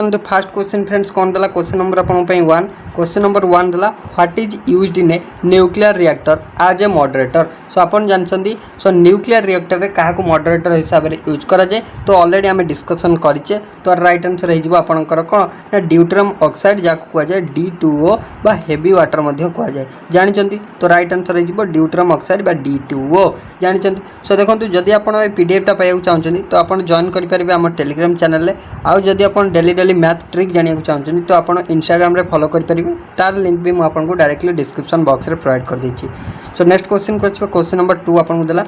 Fast question friends कौन देला question number अपन पे 1 क्वेश्चन नंबर 1 देला what is used in a nuclear reactor as a moderator. So अपन जानछंदी सो न्यूक्लियर रिएक्टर रे काहा को मॉडरेटर हिसाब रे यूज करा जाय तो ऑलरेडी हमें डिस्कशन करिचे तो राइट आंसर हे जिवो आपनकर कोन ना ड्यूटेरियम ऑक्साइड जा को जाय D2O बा हेवी वाटर मध्ये को जाय जानछंती तो राइट आंसर हे जिवो ड्यूटेरियम ऑक्साइड बा D2O जानछंती। सो देखंतु जदि आपण ए पीडीएफ टा पाइବାକୁ चाहछंती तो आपण जॉइन करि परिबे हमर टेलीग्राम चैनल रे आ जदि आपण डेली मैथ ट्रिक जानिया चाहते तो आप इंस्टाग्राम रे फॉलो करेंगे तार लिंक भी मुझे आपको डायरेक्टली डिस्क्रिप्शन बॉक्स रे प्रोवाइड कर देछि। सो नेक्स्ट क्वेश्चन को क्वेश्चन नंबर 2 आपको देला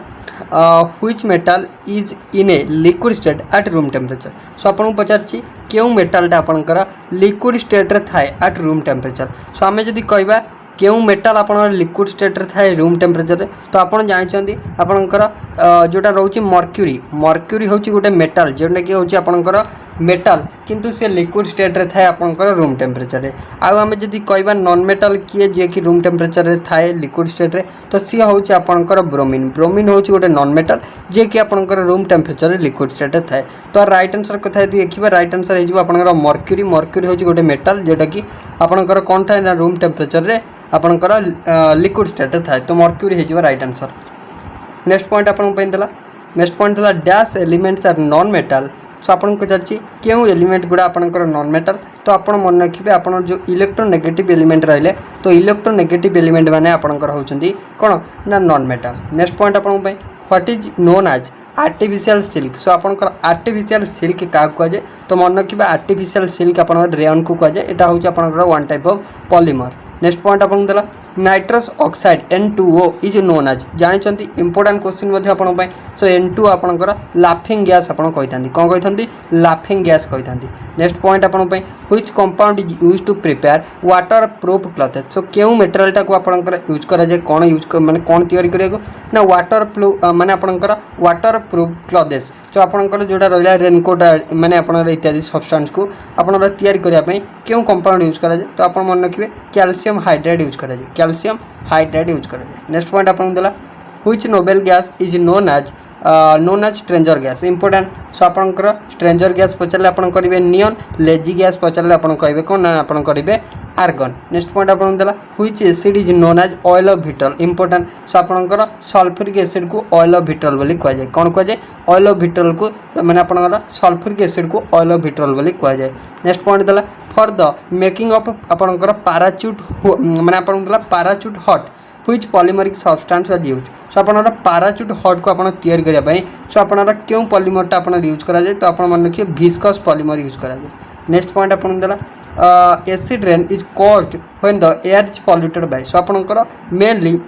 which metal is in a liquid state at room temperature. So आपको पचारछि केउ मेटलटा आपनकर लिक्विड स्टेट रे थाए एट रूम टेम्परेचर। सो आमे जदि कहबा केउ मेटल आपन लिक्विड स्टेट रे थाए रूम टेम्परेचर रे तो आपन जानिछंती आपनकर जोटा रहउछि मर्क्यूरी मर्क्यूरी होछि गोटे मेटल जोटा कि होछि आपनकर मेटल किंतु से लिक्विड स्टेट रे थाए आपनकर रूम टेम्परेचर रे। आउ आमे जदि कहबा नॉन मेटल किए जे कि रूम टेम्परेचर रे थाए लिक्विड स्टेट रे तो सी होछि आपनकर ब्रोमीन ब्रोमीन होछि गोटे नॉन मेटल जे कि आपनकर रूम टेम्परेचर रे लिक्विड स्टेट रे थाए। तो राइट आंसर कथा यदि देखिबा राइट आंसर हे जिवो आपनकर मर्क्यूरी मर्क्यूरी होछि गोटे मेटल जेटा कि आपनकर कोन थाए ना रूम टेम्परेचर रे आपनकर लिक्विड स्टेट रे थाए तो मर्क्यूरी हे जिवो राइट आंसर। नेक्स्ट पॉइंट आपन पे देला नेक्स्ट पॉइंट देला dash elements are non metal. So आपन को चर्ची केउ एलिमेंट गुडा आपनकर नॉन मेटल तो आपन मन रखिबे आपन जो इलेक्ट्रोनेगेटिव एलिमेंट रहले तो इलेक्ट्रोनेगेटिव एलिमेंट माने आपनकर होचंदी कोन ना नॉन मेटल। नेक्स्ट पॉइंट आपन पे what is known as artificial silk. So आपनकर आर्टिफिशियल सिल्क का को जाय तो मन रखिबे आर्टिफिशियल सिल्क आपन रेयन को जाय एटा होची आपनकर one type of polymer. Next point आपन देला nitrous oxide N2O is known as जानछंती इंपोर्टेंट क्वेश्चन मध्ये आपन पय। सो N2 आपनकर लाफिंग गैस आपन कहितांती कोन कहितांती लाफिंग गैस कहितांती। नेक्स्ट पॉइंट आपन पय which compound is used to prepare waterproof clothes. So केउ मेटेरियलटा को आपनकर यूज करा जाय कोन यूज माने कोन तयारी करिया ना वाटर प्रूफ माने आपनकर वाटर प्रूफ क्लॉथेस जो आपनकर जोडा रहला रेनकोट माने आपनकर इत्यादि सब्सटेंस को आपनकर तयारी करिया पय केउ कंपाउंड यूज करा जाय तो आपन मन रखिबे कैल्शियम हाइड्राइड यूज करा जाय कैल्शियम हाइड्राइड यूज करा जाय। नेक्स्ट पॉइंट आपन देला which noble gas is known as stranger gas important. So आपनकर स्ट्रेंजर गैस पचले आपन करिवे नियन लेजी गैस पचले आपन कहबे कोन ना आपन करिवे आर्गन। नेक्स्ट पॉइंट आपन देला which acid is known as oil of vitriol important. So आपनकर सल्फ्यूरिक एसिड को ऑयल ऑफ विट्रल बोली कह जाय कोन कह जाय ऑयल ऑफ विट्रल को माने आपनकर सल्फ्यूरिक एसिड को ऑयल ऑफ विट्रल बोली कह जाय। नेक्स्ट पॉइंट देला फॉर द मेकिंग ऑफ आपनकर पैराचूट माने आपन देला parachute hot which polymeric substance was use. So आपनर पैराचूट हॉट को आपन तयारी करिया पय सो आपनर केउ पॉलीमर टा आपन यूज करा जाय तो आपन मन रखिए विस्कस पॉलीमर यूज करा जाय। नेक्स्ट पॉइंट आपन देला acid rain is caused when the air is polluted by. So आपनकर mainly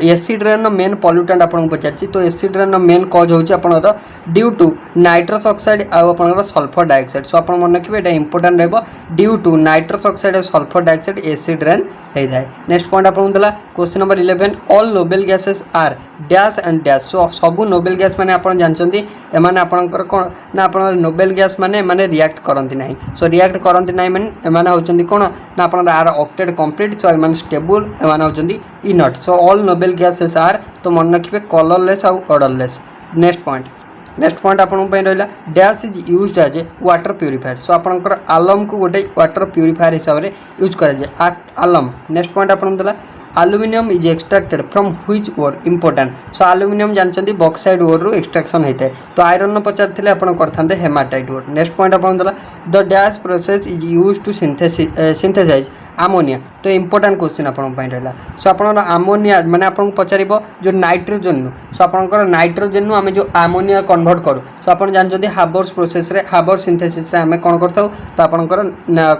acid rain main pollutant आपन पचारछि तो एसिड रेन मेन कॉज होछि आपनर ड्यू टू नाइट्रस ऑक्साइड आ आपनर सल्फर डाइऑक्साइड। सो आपन मन रखिबे एटा इंपोर्टेंट रहबो ड्यू टू नाइट्रस ऑक्साइड और सल्फर डाइऑक्साइड एसिड रेन हे जाय। नेक्स्ट पॉइंट आपन देला question number 11 all noble gases are dash and dash. सो सबु नोबेल गैस माने आपन जानचंदी एमाने आपनकर कोन ना आपन नोबेल गैस माने रिएक्ट करंती नाही। सो रिएक्ट करंती नाही माने एमाने होचंदी कोन ना आपन आर ऑक्टेट कंप्लीट सो एमाने स्टेबल एमाने होचंदी इनट। So all noble gases are तो मन रखिबे कलरलेस और ऑर्डरलेस। नेक्स्ट पॉइंट आपन पे रहला dash is used as a water purifier. So आपनकर आलम को गोटे वाटर प्यूरीफायर हिसाब रे यूज करा जाय आलम। नेक्स्ट पॉइंट आपन देला aluminium is extracted from which ore important. So aluminium जानचंदी बॉक्साइड ओर रो एक्सट्रैक्शन हेते तो आयरन न पचारथिले आपन करथांते हेमाटाइट ओर। नेक्स्ट पॉइंट आपन देला the dash process is used to synthesise ammonia तो इंपोर्टेंट क्वेश्चन आपन पे रहला। सो आपन अमोनिया माने आपन पचारिबो जो नाइट्रोजन सो आपनकर नाइट्रोजन नु हमें जो अमोनिया कन्वर्ट करू सो आपन जानचंदी हाबर्स प्रोसेस रे हाबर्स सिंथेसिस रे हमें कोन करथाउ तो आपनकर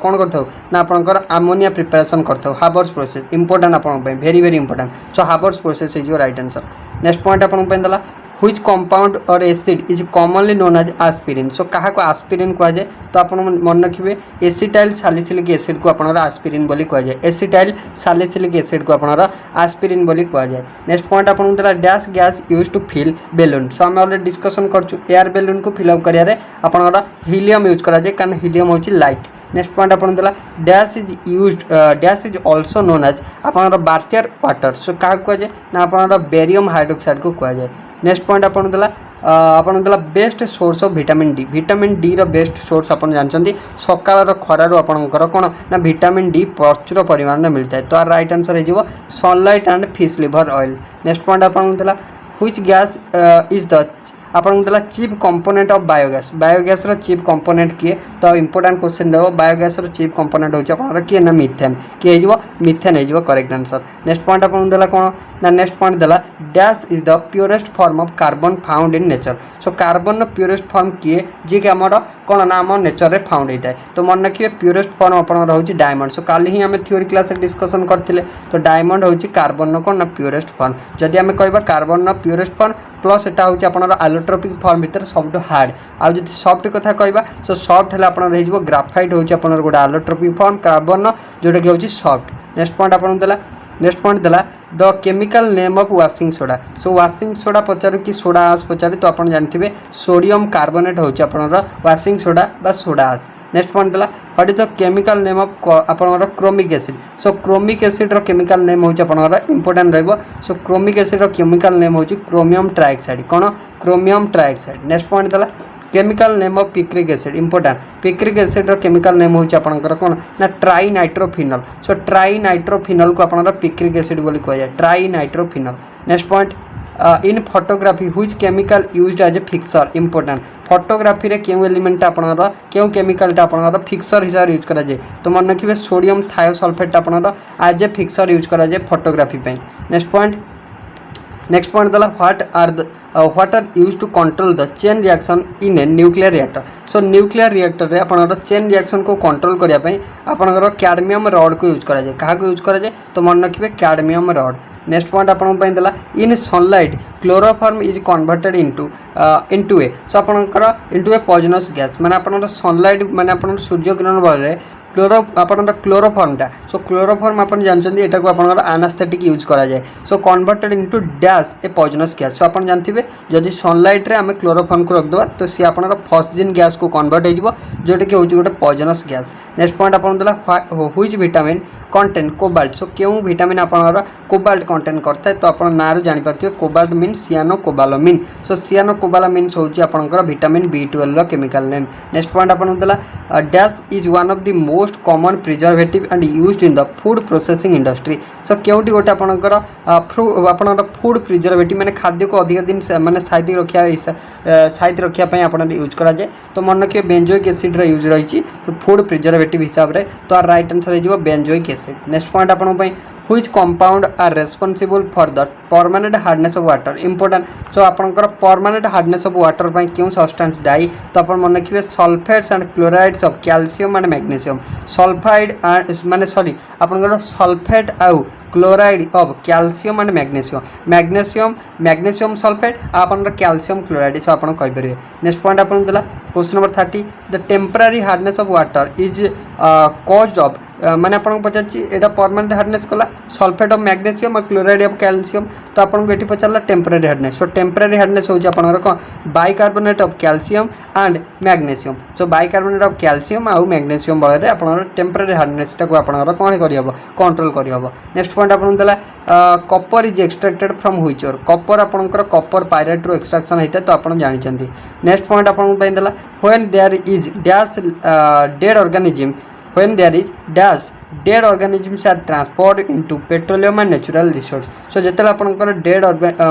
कोन करथाउ ना आपनकर अमोनिया प्रिपरेशन करथाउ हाबर्स प्रोसेस इंपोर्टेंट आपन पे very important. So Haber's process is your right answer. Next point आपन पे देला which compound or acid is commonly known as aspirin. So कहा को एस्पिरिन कह जाय तो आपन मन रखिबे एसिटाइल सैलिसिलिक एसिड को आपन एस्पिरिन बोली कह जाय एसिटाइल सैलिसिलिक एसिड को आपन एस्पिरिन बोली कह जाय। नेक्स्ट पॉइंट आपन देला dash gas used to fill balloon. So हम ऑलरेडी डिस्कशन करछु एयर बैलून को फिल अप करिया रे आपन हीलियम यूज करा जाय कारण हीलियम होची लाइट। नेक्स्ट पॉइंट आपन देला dash is also known as आपन बार्थियर वाटर। सो कहा कह जाय ना आपन बेरियम हाइड्रोक्साइड को कह जाय। नेक्स्ट पॉइंट आपन देला आपन देला best source of vitamin D रो बेस्ट सोर्स आपन जानचंदी सकाळर खरारु आपनकर कोन ना विटामिन डी प्रचुर परिमाण में मिलता है। तो राइट आंसर है जीवो sunlight and fish liver oil. Next point आपन देला व्हिच गैस इज द आपन देला चीफ कंपोनेंट ऑफ बायोगैस रो चीफ कंपोनेंट किए। तो इंपोर्टेंट क्वेश्चन देबो बायोगैस रो चीफ कंपोनेंट होची आपन किए ना मीथेन किए जीवो मीथेन है जीवो करेक्ट आंसर। नेक्स्ट पॉइंट आपन देला कोन ना नेक्स्ट पॉइंट देला dash is the purest form of carbon found in nature. So carbon रो प्योरेस्ट फॉर्म किए जे कि हमर कोन ना हम नेचर रे फाउंड होता है। तो मन रखिए प्योरेस्ट फॉर्म आपन होची डायमंड। सो काली ही हमें थ्योरी क्लास डिस्कशन करथिले। तो डायमंड होची कार्बन रो कोन ना प्योरेस्ट फॉर्म। जदि हमें कहबा कार्बन रो प्योरेस्ट फॉर्म प्लस एटा होची आपन एलोट्रोपिक फॉर्म भीतर सबटो हार्ड आ जदि सॉफ्ट कथा कहबा सो सॉफ्ट हला आपन रहिजबो ग्राफाइट होची आपन गोटे एलोट्रोपिक फॉर्म कार्बन जोटा कि होची सॉफ्ट। नेक्स्ट पॉइंट आपन देला नेक्स्ट पॉइंट देला the chemical name of washing soda. So washing soda पचारू कि सोडा आस पचारू तो आपन जानथिबे सोडियम कार्बोनेट होची आपन वाशिंग सोडा बा सोडा आस। नेक्स्ट पॉइंट देला what is the chemical name of आपन chromic acid. So chromic acid रो केमिकल नेम होची आपन इंपोर्टेंट रहबो। सो क्रोमिक एसिड रो केमिकल नेम होची क्रोमियम ट्राइऑक्साइड कोन क्रोमियम ट्राइऑक्साइड। नेक्स्ट पॉइंट देला chemical name of picric acid important picric acid रो केमिकल नेम होची आपनकर कोन ना ट्राई नाइट्रोफिनल। सो ट्राई नाइट्रोफिनल को आपनकर पिक्रिक एसिड बोली कहै जाय trinitrophenol. Next point in photography which chemical used as a fixer important photography रे केउ एलिमेंट आपनकर केउ केमिकल टा आपनकर फिक्सर हिसाब यूज करा जाय। तो मन रखिबे सोडियम थायोसल्फेट आपनकर एज ए फिक्सर यूज करा जाय फोटोग्राफी पे। नेक्स्ट पॉइंट दला what are used to control the chain reaction in a nuclear reactor। So nuclear reactor रे आपनकर चेन रिएक्शन को कंट्रोल करिया पई आपनकर कैडमियम रॉड को यूज करा जाय। कहा को यूज करा जाय तो मन रखिबे कैडमियम रॉड। नेक्स्ट पॉइंट आपन पई देला in sunlight chloroform is converted into a. So आपनकर इनटू ए पॉइजनस गैस माने आपनकर सनलाइट माने आपन सूर्य किरण बले क्लोरोफॉर्मटा। सो क्लोरोफॉर्म अपन जानछन्ती एटा को आपनकर एनास्थेटिक यूज करा जाय। So converted into dash a poisonous gas. So अपन जानथिबे जदि सनलाइट रे हमें क्लोरोफॉर्म को रख दबा तो सी आपनकर फॉस्जिन गैस को कन्वर्ट हो जिवो जोटा कि होची गोटे पॉइजनस गैस। नेक्स्ट पॉइंट अपन देला व्हिच विटामिन कंटेंट कोबाल्ट। सो केउ विटामिन आपनकर कोबाल्ट कंटेंट करता है। तो अपन ना रो जानि परथियो कोबाल्ट मीन सियानोकोबालामिन। सो सियानोकोबालामिन होची आपनकर विटामिन B12 रो केमिकल नेम। नेक्स्ट पॉइंट अपन देला dash is one of the most common preservative and used in the food processing industry. So केउटी गोटे आपनकर आपनकर फूड प्रिजर्वेटिव माने खाद्य को अधिक दिन माने साइड रखिया पई आपन यूज करा जाय। तो मन रखियो बेंजोइक एसिड रो यूज रही छी फूड प्रिजर्वेटिव हिसाब रे। तो राइट आंसर हो बेंजोइक एसिड। नेक्स्ट पॉइंट आपन पई which compound are responsible for the permanent hardness of water important. So आपनकर परमानेंट हार्डनेस ऑफ वाटर पई क्यों सब्सटेंस दाई तो अपन मन रखिबे sulphates and chlorides of calcium and magnesium. Sulphide माने सॉरी आपनकर सल्फेट आउ chloride of calcium and magnesium sulphate आपन कैल्शियम क्लोराइड से आपन कहि परिबे। नेक्स्ट पॉइंट आपन देला question number 30 the temporary hardness of water is caused of माने आपन पचाची एटा परमानेंट हार्डनेस कला सल्फेट ऑफ मैग्नीशियम और क्लोराइड ऑफ कैल्शियम। तो आपन को एठी पचारला temporary hardness. So temporary hardness होची आपन को bicarbonate of calcium and magnesium. So bicarbonate of calcium और मैग्नीशियम बळे रे आपन टेम्पररी हार्डनेस टा को आपन कोन करि हबो कंट्रोल करि हबो। नेक्स्ट पॉइंट आपन देला copper is extracted from which ore copper आपनकर कॉपर पायरेट रो एक्सट्रैक्शन हेता तो आपन जानि चंदी। नेक्स्ट पॉइंट आपन पई देला when there is dash dead organism when there is dash dead organisms are transferred into petroleum and natural resource। so जेतले आपनकर डेड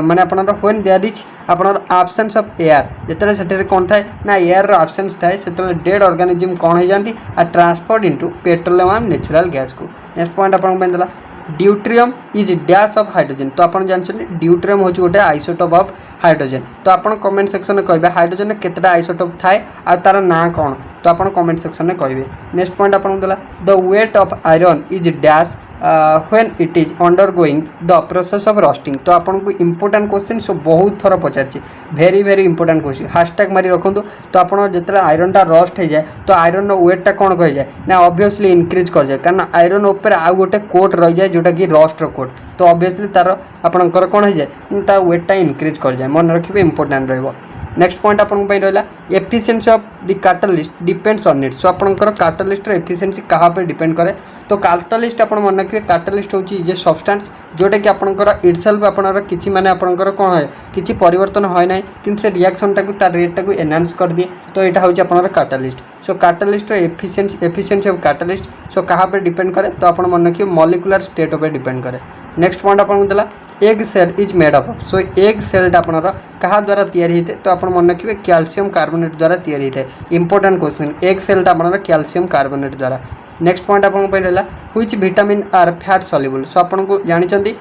माने आपनकर when there is आपनकर absence of air जेतले सेटे कोन थाए ना एयर रो absence थाए सेतले डेड ऑर्गेनिज्म कोन हो जानती आ transferred into petroleum and natural gas को। नेक्स्ट पॉइंट आपन बेंदला deuterium is dash of hydrogen. तो आपन जानछन ड्यूट्रियम होची गोटे आइसोटोप ऑफ हाइड्रोजन। तो आपन कमेंट सेक्शन में कहबे हाइड्रोजन में केतटा आइसोटोप थाए आ तार ना कोन तो आपन कमेंट सेक्शन में कहबे। नेक्स्ट पॉइंट आपन देला the weight of iron is dash when it is undergoing the process of rusting. तो आपन को इंपोर्टेंट क्वेश्चन सो बहुत थर पचारछि वेरी इंपोर्टेंट क्वेश्चन हैशटैग मारी रखंतु। तो आपन जेतले आयरन टा रस्ट हो जाए तो आयरन रो वेट टा कोन कहि जाए ना ऑब्वियसली इंक्रीज कर जाए कारण आयरन ऊपर आ गोटे कोट रह जाए जोटा कि रस्ट रो कोट। तो ऑब्वियसली तार आपनकर कोन हो जाए ता वेट टा इंक्रीज कर जाए मन रखिबे इंपोर्टेंट रहबो। नेक्स्ट पॉइंट आपन रहा efficiency of the catalyst depends on it. So आपनकर कैटलिस्ट एफिशिएंसी कहाँ पे डिपेंड करे तो कैटलिस्ट आप मन रखिए कैटलिस्ट हूँ जे सब्सटेंस जोटा कि आपनकर इटसेल्फ आपनकर किछि माने आपनकर कोन है किछि परिवर्तन होय नै किंतु से रिएक्शन टाकू तार रेट टाकू एनहांस कर दिए तो यहाँ हूँ आपनकर catalyst. So catalyst efficiency of catalyst so कहाँ पे डिपेंड करे तो आप मन रखिए मॉलिक्यूलर स्टेट पे डिपेंड करे। नेक्स्ट पॉइंट आपन देला egg cell is made up. So egg cell आपनर कहाँ द्वारा तैयारी होते तो आप मन रखिए कैल्शियम कार्बोनेट द्वारा तैयारी होते। इंपोर्टेंट क्वेश्चन एग सेल आपनर कैल्शियम कार्बोनेट द्वारा। नेक्स्ट पॉइंट आपन रहा which vitamin are fat soluble. So आपन को जानिचंदी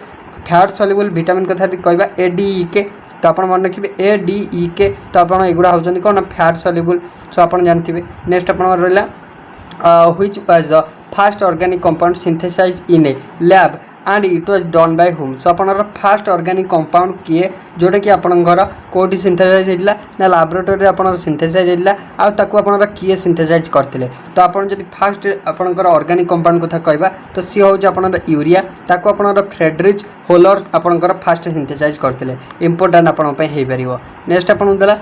फैट सॉल्युबल विटामिन कथा कहबा ADEK तो आप मन रखिए ADEK तो आप एगुड़ा होचंदी कोन फैट सॉल्युबल। सो आप जानथिबे। नेक्स्ट आपन रहा which was the first organic compound synthesized in a lab and it was done by whom. So आपनर फर्स्ट ऑर्गेनिक कंपाउंड किए जोटा कि आपनकर कोठी सिंथेसाइज होइला ना लैबोरेटरी आपनर सिंथेसाइज होइला आ ताकू आपनर किए सिंथेसाइज करथिले तो आपन जदि फर्स्ट आपनकर ऑर्गेनिक कंपाउंड कथा कहबा तो सी होउछ आपनर यूरिया ताकू आपनर फ्रेडरिच होलर आपनकर फर्स्ट सिंथेसाइज करथिले। इंपोर्टेंट आपन पे हे परिबो। नेक्स्ट आपन देला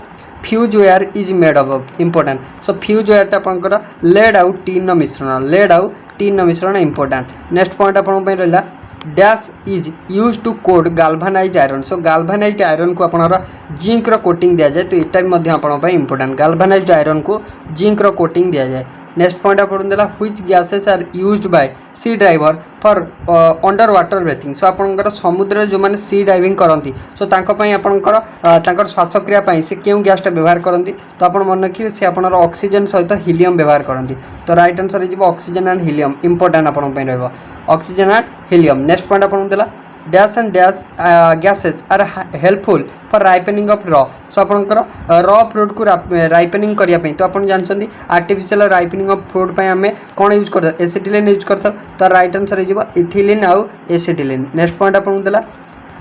fuse wire is made of. Important so fuse wire आपनकर लेड आउट टीन मिश्रण लेड आउट टीन मिश्रण इंपोर्टेंट। नेक्स्ट पॉइंट आपन पे रहला dash is use to coat galvanized iron. So galvanized iron को आपनर जिंक रो कोटिंग दिया जाए तो एटा भी मध्य आपन पे इंपोर्टेंट गाल्भानाइज्ड आयरन को जिंक रो कोटिंग दिया जाए। नेक्स्ट पॉइंट आपन देला which gases are used by sea diver for under water breathing. So आपनकर समुद्र जो माने सी डाइविंग करती सो तांको पई आपनकर तांकर श्वासक्रिया पई से केउ गैसटा व्यवहार करती तो आपन मन रखिए से आपनर ऑक्सीजन सहित हीलियम व्यवहार करती तो right answer is oxygen and helium. Important आपन पई रहबो oxygen and helium. Next point आपन देला dash and dash gases are helpful for ripening of raw. So आपनकर रॉ फ्रूट को राइपनिंग करिया पई तो आपन जानछंदी आर्टिफिशियल राइपनिंग ऑफ फ्रूट पई हमें कोन यूज करता एसिटिलिन यूज करता तो राइट आंसर इज इथिलिन आउ एसिटिलिन। नेक्स्ट पॉइंट आपन देला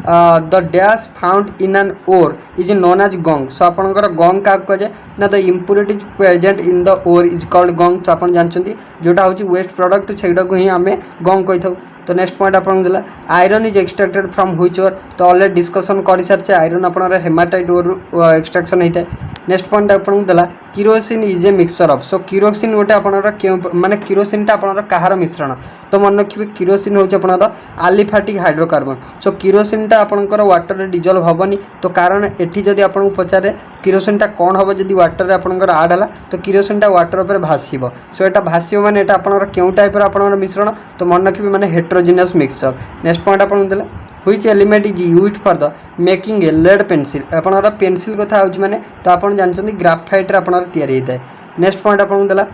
the dash found in an ore is known as gangue. So आपनकर गंग का कहे ना the impurities present in the ore is called gangue. तो आपन जानछंदी जोटा होची वेस्ट प्रोडक्ट सेटा को ही हमें गंग कहि थाउ। तो नेक्स्ट पॉइंट आपन देला iron is extracted from which ore तो ऑलरेडी डिस्कशन कर सारछे आयरन आपनर हेमाटाइट ओर एक्सट्रैक्शन होता है। नेक्स्ट पॉइंट आपन देला kerosene is a mixture of. So kerosene गोटे आपनर माने किरोसिन आपनर कहार मिश्रण तो मन रखिए किरोसिन होची आपनर आलिफैटिक हाइड्रोकार्बन। सो किरोसिन आपनकर वाटर रे डिजल्व होबनी तो कारण एठी जदि आपन पचारे किरोसिन कौन हम जदि वाटर आपनकर ऐड हला तो किरोसिन वाटर पर भासीबो। सो एटा भासीबो माने एटा आपनकर केउ टाइप रो आपनकर मिश्रण तो मन रखिए माने हेटेरोजेनियस मिक्सचर। नेक्स्ट पॉइंट आपन देला which element is used for the making a lead pencil. आपनकर पेंसिल कथा होची माने तो आपन जानछंदी ग्राफाइट रे आपनकर तयारी होता है। नेक्स्ट पॉइंट आपन देला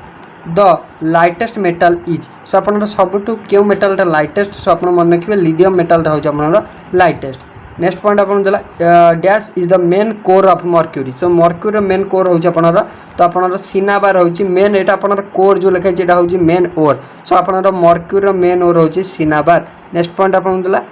द लाइटेस्ट मेटल इज। सो आपनकर सबटू केउ मेटलटा लाइटेस्ट सो आपन मन रखिए लिथियम मेटलटा होची आपनकर लाइटेस्ट। नेक्स्ट पॉइंट आपन देला dash is the main core of mercury. So mercury main core होची आपनकर तो आपनकर सिनाबार होची मेन एटा आपनकर कोर जो लिखा जेटा होची मेन ओर। सो आपनकर मर्क्यूरी मेन ओर होची सिनाबार। नेक्स्ट पॉइंट आपन देला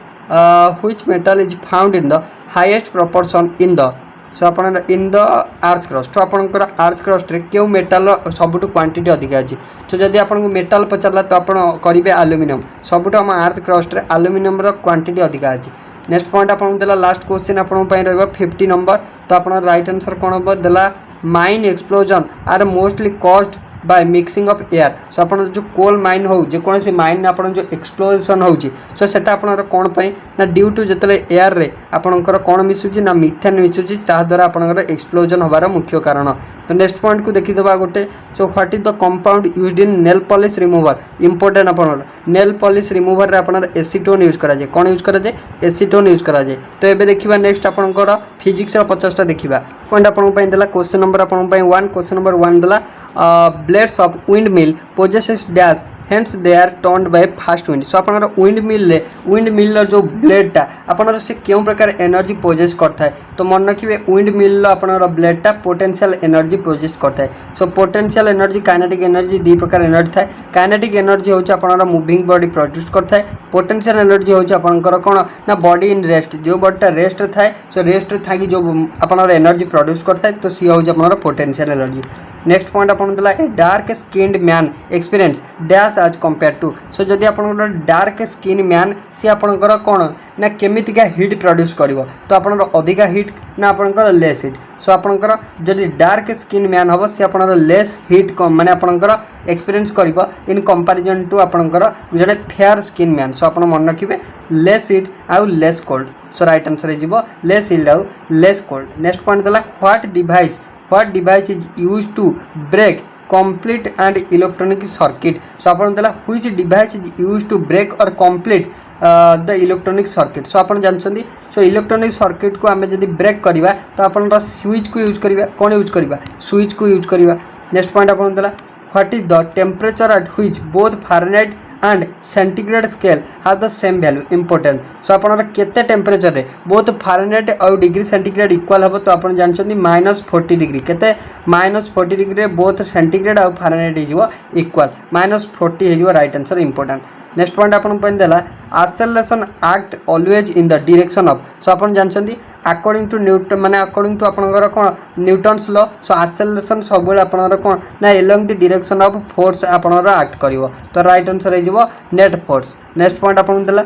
which metal is found in the highest proportion in the. So आपन इन द आर्थ क्रस्ट तो आपनकर आर्थ क्रस्ट रे केउ मेटल सबटू क्वांटिटी अधिक अछि। सो जदि आपन मेटल पचारला तो आपन करिवे एल्युमिनियम सबटू हम आर्थ क्रस्ट रे एल्युमिनियम रो क्वांटिटी अधिक अछि। नेक्स्ट पॉइंट आपन देला लास्ट क्वेश्चन आपन पई रहबो 50 नंबर तो आपन राइट आंसर कोन हो देला mine explosion are mostly caused by mixing of air. So आपन जो कोल माइन हो जे कोन से माइन आपन जो एक्सप्लोजन होउची सो सेटा आपन कोन पई ना ड्यू टू जतले एयर रे आपनकर कोन मिसुची ना मिथेन मिसुची ता द्वारा आपनकर एक्सप्लोजन होबार मुख्य कारण। तो नेक्स्ट पॉइंट को देखि दबा गोटे so what is the compound used in nail polish remover. Important आपन नेल पॉलिश रिमूवर रे आपन एसीटोन यूज करा जाय कोन यूज करा जाय एसीटोन यूज करा जाय। तो एबे देखिबा नेक्स्ट आपनकर फिजिक्स रो 50 टा देखिबा पॉइंट आपन पई देला क्वेश्चन नंबर आपन पई 1 क्वेश्चन नंबर 1 देला blades of windmill possesses dash hence they are turned by fast wind। So आपनर windmill जो ब्लेड टा आपनर से केउ प्रकार एनर्जी पोजेस करता है तो मन रखिए windmill आपनर ब्लेड टा पोटेंशियल एनर्जी पोजेस करता है। So potential energy kinetic energy दी प्रकार एनर्जी थाए। काइनेटिक एनर्जी होची आपनर मूविंग बॉडी प्रोड्यूस करता है। पोटेंशियल एनर्जी होची आपनकर कोन ना बॉडी इन रेस्ट जो बॉडी टा रेस्ट थाए सो रेस्ट थाकी जो आपनर एनर्जी प्रोड्यूस करता है तो सी होची आपनर पोटेंशियल एनर्जी। नेक्स्ट पॉइंट आपन देला a dark skinned man experience dash as compare to so जदि आपन डार्क स्किन मैन सी आपनकर कोन ना केमितिका हीट प्रोड्यूस करिवो तो आपनकर अधिका हीट ना आपनकर लेस हीट सो आपनकर जदि डार्क स्किन मैन हबो सी आपनकर लेस हीट कम माने आपनकर एक्सपीरियंस करिवो इन कंपैरिजन टू आपनकर जने फेयर स्किन मैन सो आपन मन रखिबे लेस हीट आउ less cold so right answer हो लेस हीट आउ लेस कोल्ड नेक्स्ट पॉइंट देला what device is used to break complete and electronic circuit so अपन देला which device is used to break or complete the electronic circuit so upon जानछंदी so electronic circuit को हमें जदी break करिवा तो अपन switch को use करिवा कोन use करिवा switch को use करिवा next point अपन देला what is the temperature at which both Fahrenheit and centigrade scale have the same value important so अपन केते temperature रे बोथ फारेनहाइट और डिग्री सेंटीग्रेड इक्वल हबो तो अपन जानछंदी -40 डिग्री केते -40 डिग्री रे बोथ सेंटीग्रेड और फारेनहाइट हिजो इक्वल -40 हिजो right answer important next point अपन पॉइंट देला acceleration act always in the direction of so अपन जानछंदी अकॉर्डिंग टू न्यूटन माने अकॉर्डिंग टू आपनकर कोन न्यूटन्स लॉ सो एक्सेलरेशन सब बेले आपनकर कोन ना along the direction of force आपनकर एक्ट करिवो तो राइट आंसर हिजो नेट फोर्स नेक्स्ट पॉइंट अपन देला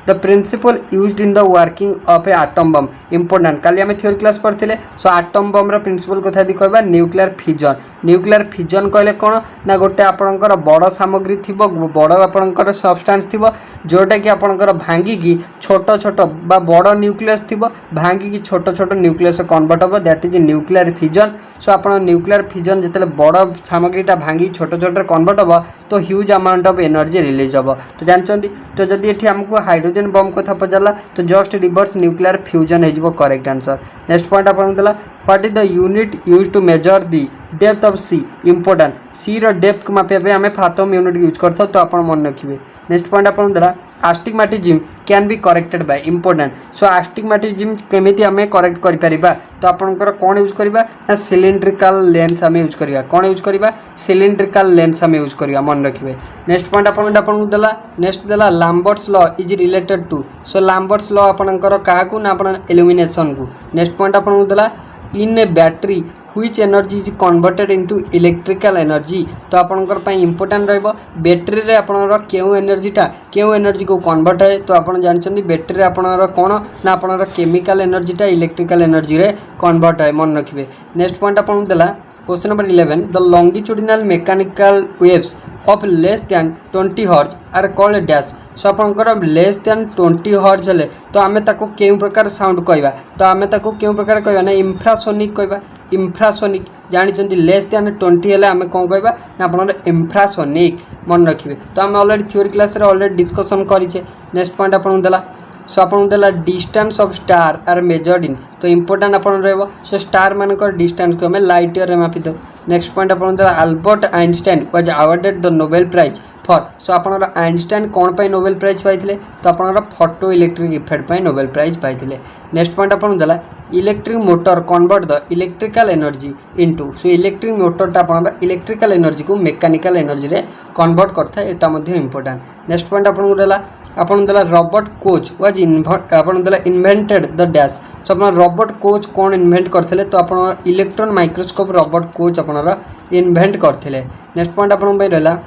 the principle used in the working of a atom bomb important काली आम थ्योरी क्लास पढ़ते सो एटम बम प्रिंसिपल कथा यदि कहबा न्यूक्लियर फिजन कहले कौन ना गोटे आपणकर बड़ सामग्री थी बड़ आपणकर सब्सटेंस थी जोटा कि आपणकर भांगी छोट छोट बा बड़ न्यूक्लियस थी भांगी छोट छोट न्यूक्लियस कन्वर्ट हम दैट इज न्यूक्लियर फिजन सो आप न्यूक्लियर फिजन जिते बड़ सामग्रीटा भांगी छोट छोट कन्वर्ट हम तो huge amount of energy release हम तो जानते तो जदि ये आमको हाइड्रोजन बम कथा पचारा तो जस्ट रिवर्स न्यूक्लियर फ्यूजन हो करेक्ट आंसर नेक्स्ट पॉइंट आपन देला what is the unit use to measure the depth of sea important sea रो डेप्थ को मापिया पे हमें फाथम यूनिट यूज करथो तो आपन मन रखिबे नेक्स्ट पॉइंट आपन देला astigmatism can be corrected by important so astigmatism केमिति हमें करेक्ट करि परिबा तो आपनकर कोन यूज करिबा ना सिलिंड्रिकल लेंस हमें यूज करिबा कोन यूज करिबा सिलिंड्रिकल लेंस हमें यूज करिबा मन रखिबे नेक्स्ट पॉइंट आपन देला नेक्स्ट देला Lambert's law is related to so Lambert's law आपनकर काहा को ना अपन इल्यूमिनेशन को नेक्स्ट पॉइंट आपन देला in a battery which energy is converted into electrical energy तो आपनकर पई इंपोर्टेंट रहबो बैटरी रे आपनकर केउ एनर्जी को कन्वर्ट है तो आपन जानछंदी बैटरी रे आपनकर कोन ना आपनकर केमिकल एनर्जीटा इलेक्ट्रिकल एनर्जी रे कन्वर्ट है मन रखिबे नेक्स्ट पॉइंट आपन देला question number 11 the longitudinal mechanical waves of less than 20 hertz are called dash so आपनकर लेस देन 20 हर्ट्ज हेले तो आमे ताको केउ प्रकार साउंड कहबा तो आमे ताको केउ प्रकार कहबा ना इंफ्रासोनिक कहबा इंफ्रासोनिक जानी लेस देन 20 हेले आमे कोन कहबा ना आपनकर इंफ्रासोनिक मन रखिबे तो आमे ऑलरेडी थ्योरी क्लास रे ऑलरेडी डिस्कशन करिछे नेक्स्ट पॉइंट आपन देला सो आपन देला distance of star are measured in तो इंपोर्टेंट आपन रहबो सो स्टार मानकर डिस्टेंस को हमें लाइट ईयर रे मापि दो नेक्स्ट पॉइंट आपन देला Albert Einstein was awarded the Nobel prize for so आपन आइंस्टाइन कोन पई नोबेल प्राइज पाइथिले तो आपन फोटो इलेक्ट्रिक इफेक्ट पई नोबेल प्राइज पाइथिले नेक्स्ट पॉइंट आपन देला electric motor convert the electrical energy into so electric मोटरटा आपन इलेक्ट्रिकल एनर्जी को मैकेनिकल एनर्जी रे कन्वर्ट करथा एटा मध्ये इंपोर्टेंट नेक्स्ट पॉइंट आपन देला रॉबर्ट कोच वाज आपन देला इन्वेंटेड द डैश सो आपन रॉबर्ट कोच कोन इन्वेंट करथिले तो आपन इलेक्ट्रॉन माइक्रोस्कोप रॉबर्ट कोच आपन इन्वेंट करथिले नेक्स्ट पॉइंट आपन पई रहला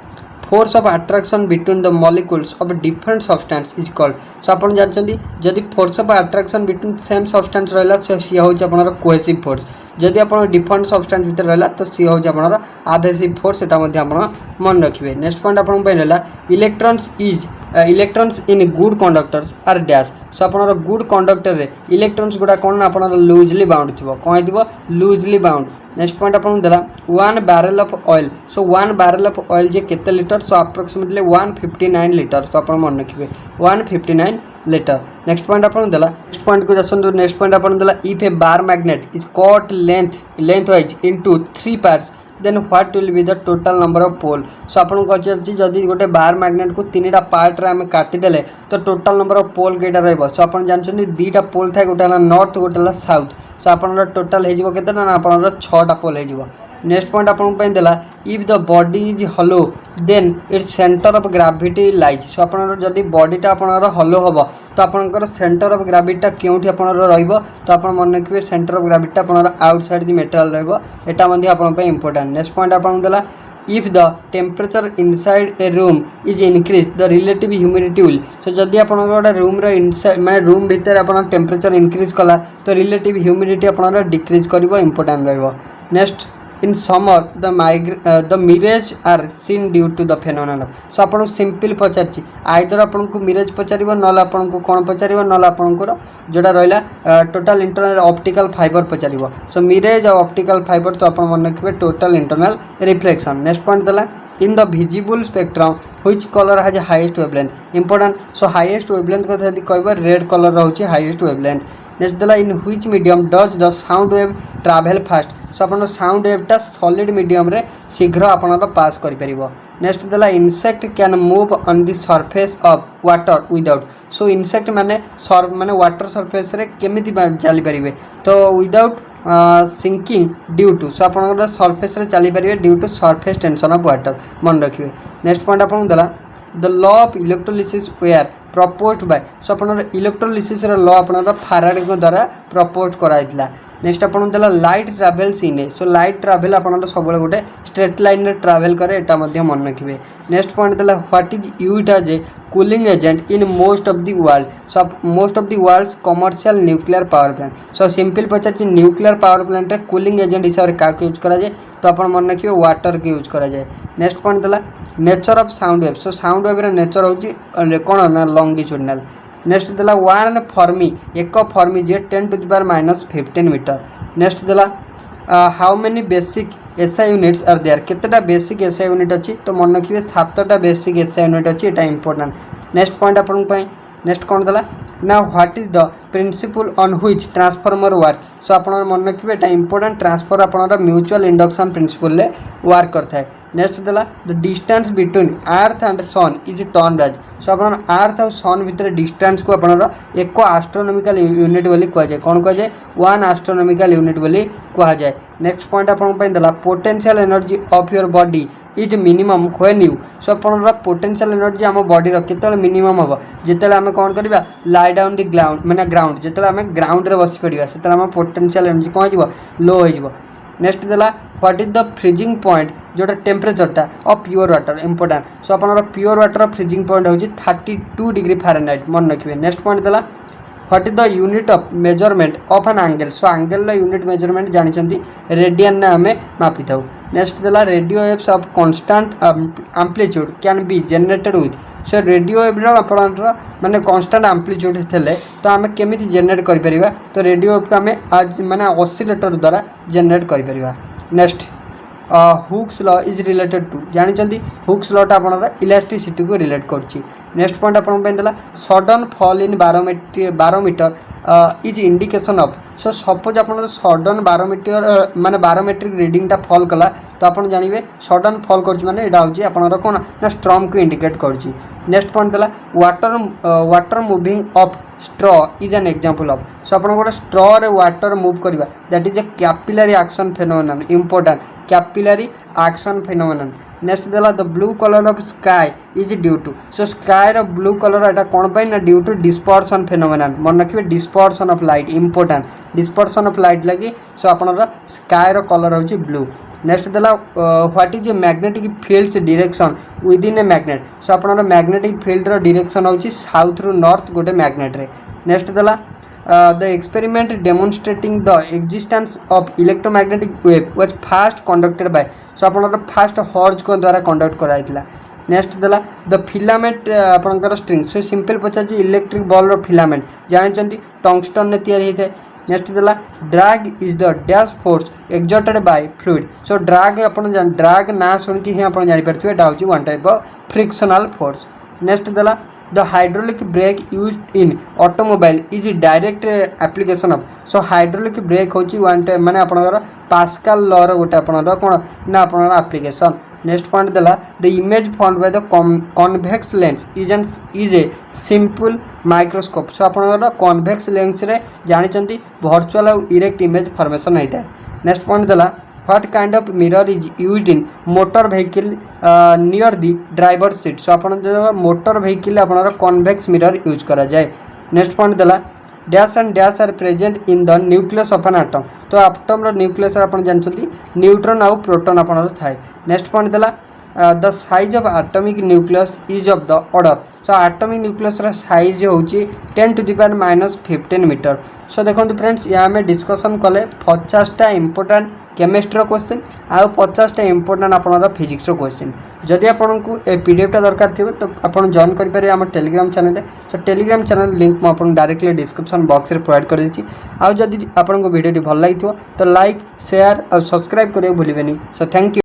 force of attraction between the molecules of different substance is called सो आपन जानछंदी जदि force of attraction between same substance रहला तो सी होछ आपन कोहेसिव फोर्स जदि आपन डिफरेंट सब्सटेंस भीतर रहला तो सी होछ आपन एडहेसिव फोर्स एटा मध्ये आपन मन रखिबे नेक्स्ट पॉइंट आपन पई रहला electrons in good conductors are dash so आपन गुड कंडक्टर रे इलेक्ट्रॉन्स गुडा कोन आपन लूजली बाउंड थिबो कोन दिबो लूजली बाउंड नेक्स्ट पॉइंट आपन देला 1 barrel of oil so 1 barrel of oil जे केते litre so approximately 159 litre so आपन मन रखिबे 159 लीटर नेक्स्ट पॉइंट आपन देला नेक्स्ट पॉइंट को जसन नेक्स्ट पॉइंट आपन देला if a bar magnet is cut lengthwise into 3 parts then what will be the total number of pole so आपन कहछि जदि गोटे बार मैग्नेट को तीनटा पार्ट रे हम काटि देले तो टोटल नंबर ऑफ पोल केटा रहबो सो आपन जानछन दीटा पोल थाय गोटेला नॉर्थ गोटेला साउथ सो आपन टोटल हे जिवो केते ना आपन 6टा पोल हे जिवो नेक्स्ट पॉइंट आपन देला if the body is hollow then its centre of gravity lies so आपन जदि बॉडीटा आपनर हॉलो होबो तो आपनकर सेंटर ऑफ ग्रेविटी केउठी आपनर रहइबो तो आपन मन रखिबे सेंटर ऑफ ग्रेविटी आपनर आउटसाइड द मेटेरियल रहइबो एटा मध्ये आपन पे इंपोर्टेंट नेक्स्ट पॉइंट आपन देला if the temperature inside a room is increased the relative humidity will so जदि आपन गोटे रूम रो इनसाइड माने रूम भीतर आपन टेम्परेचर इंक्रीज कला तो रिलेटिव ह्यूमिडिटी आपन डिक्रीज करिवो इंपोर्टेंट रहइबो next in summer the mirage are seen due to the phenomenon so आपन सिंपल पचारछि आइदर आपन को मिरेज पचारिबो नला आपन को कोन पचारिबो नला आपन को जोड़ा रहिला टोटल इंटरनल ऑप्टिकल फाइबर पचारिबो सो मिरेज और ऑप्टिकल फाइबर तो आपन मन रखिबे total internal reflection next point दला in the visible spectrum which colour has highest wavelength important so highest wavelength को यदि कहबो रेड कलर रहउछि हाईएस्ट वेवलेंथ नेक्स्ट दला in which medium does the sound wave travel fast so अपन sound वेवटा solid medium रे शीघ्र अपन पास करि परिबो नेक्स्ट दला insect can move on the surface of water without so insect माने वाटर सरफेस रे केमिति चली परिबे तो without sinking due to so अपन सरफेस रे चली परिबे due to surface tension of water मन रखिबे नेक्स्ट पॉइंट अपन दला the law of electrolysis were proposed by so अपन इलेक्ट्रोलिसिस रे लॉ अपन फाराडे को द्वारा प्रपोज कराइतला नेक्स्ट आपन देला light travels in a so light travel आपन सब गोटे स्ट्रेट लाइन रे ट्रैवल करे एटा मध्य मन रखिबे नेक्स्ट पॉइंट देला what is used as a cooling agent in most of the world so most of the world's commercial nuclear power plant so simple पचार न्यूक्लियर पावर प्लांट रे cooling agent हिसाब रे का यूज करा जाय तो आपन मन रखिबे वाटर के यूज करा जाय नेक्स्ट पॉइंट देला nature of sound wave so sound wave रे नेचर होची कोन ना लॉन्गिट्यूडनल नेक्स्ट देला वन फॉर्मी एक फॉर्मी जे 10 to the power -15 metre next देला how many basic SI units are there केतेटा बेसिक एसआई यूनिट अछि तो मन रखिबे 7टा बेसिक एसआई यूनिट अछि एटा इंपोर्टेंट नेक्स्ट पॉइंट आपन पई नेक्स्ट कोन देला ना what is the principle on which transformer work so आपन मन रखिबे एटा इंपोर्टेंट ट्रांसफर आपन म्यूचुअल इंडक्शन प्रिंसिपल ले वर्क करता है नेक्स्ट देला the distance between earth and sun is termed as so अपन अर्थ और सन भितर डिस्टेंस को अपन एक एस्ट्रोनॉमिकल यूनिट बोली कह जाए कौन कह जाए 1 एस्ट्रोनॉमिकल यूनिट बोली कह जाए नेक्स्ट पॉइंट अपन देला potential energy of your body is minimum when you so upon potential energy आम बॉडी केते मिनिमम हम जिते आम कौन करवा लाई डाउन द ग्राउंड मैंने ग्राउंड जिते आम ग्राउंड रे बस पड़ा से आम पोटेंशियल एनर्जी कौन हो लो हो नेक्स्ट देला what is the freezing point जोटा टेम्परेचरटा of pure water important so अपन प्योर वाटर फ्रीजिंग पॉइंट होची 32 डिग्री फारेनहाइट मन रखिबे नेक्स्ट पॉइंट देला what is the unit of measurement of an angle so angle रो यूनिट मेजरमेंट जानिचंती radian ने हमें मापी थाउ नेक्स्ट देला radio waves of constant amplitude can be generated with so radio wave रो अपन माने कांस्टेंट एम्पलीट्यूड थेले तो हमें केमिति जनरेट करि परिबा तो रेडियो वेव को हमें आज माने ऑसिलेटर द्वारा जनरेट करि परिबा next Hooke's law is related to जानिचंती हुक्स लॉ टा इलास्टिसिटी को रिलेट करछि नेक्स्ट पॉइंट आपन पेंदला sudden fall in barometer is indication of so suppose आपन सडन बारोमीटर माने बारोमेट्रिक रीडिंग टा फॉल कला तो आपन जानिबे सडन फॉल करछि माने एडा होछि आपन कोन ना स्ट्रॉम को इंडिकेट करछि नेक्स्ट पॉइंट देला water moving of straw is an example of so आपन गोटे स्ट्रॉ रे वाटर मूव करबा that is a capillary action phenomenon important capillary action phenomenon next देला the blue colour of sky is due to so sky रो blue colour एटा कोन पई ना ड्यू टू डिस्पर्शन फेनोमेनन मन रखिबे dispersion of light important dispersion of light लगी so आपन स्काई रो कलर होची ब्लू नेक्स्ट देला what is a magnetic fields direction with in a magnet so आपन मैग्नेटिक फील्ड रो डायरेक्शन होची साउथ रु north गोटे मैग्नेट रे नेक्स्ट देला the experiment demonstrating the existence of electromagnetic wave was first conducted by so आपन first Horde को द्वारा conduct कराइतला next देला द फिलामेंट आपनकर स्ट्रिंग सो सिंपल पचा जे इलेक्ट्रिक बॉल रो फिलामेंट जानिचंती टंगस्टन ने तयार हेते नेक्स्ट देला drag is the dash force exerted by fluid so drag upon drag ना सुन कि हे अपन जानि परथि एटा होची one type of frictional force next देला the hydraulic brake used in automobile is a direct application of so hydraulic brake होची one time माने आपनकर pascal law रो गोटे आपनकर कोन ना आपनकर एप्लीकेशन नेक्स्ट पॉइंट देला the image found by the convex lens is a simple microscope so आपनकर कन्वेक्स लेंस रे जानिचंती वर्चुअल और इरेक्ट इमेज फॉर्मेशन होइता नेक्स्ट पॉइंट देला what kind of mirror is used in motor vehicle near the driver seat. So आप motor vehicle आप convex mirror use करा जाए। नेक्स्ट पॉइंट देला dash and dash are present in the nucleus of an atom. तो atom nucleus आप जानते neutron आउ proton आपन थाए। नेक्स्ट पॉइंट देला the size of atomic nucleus is of the order. So atomic nucleus size होची 10⁻⁻15 metre. सो देखो friends या आम डिस्कसन कले 50टा इंपोर्टेंट केमिस्ट्री क्वेश्चन आउ 50टा इंपोर्टेंट आपनर फिजिक्स क्वेश्चन। जदि आपको ए पीडीएफटा दरकार थी तो आप जॉइन करेंगे आम टेलीग्राम चैनल। सो टेलीग्राम चैनल लिंक मुझे डायरेक्टली डिस्क्रिप्शन बॉक्स में प्रोवाइड कर देती। आउ जदि आपको वीडियो भल लगी तो लाइक शेयर और सब्सक्राइब करें भूलें। So thank you.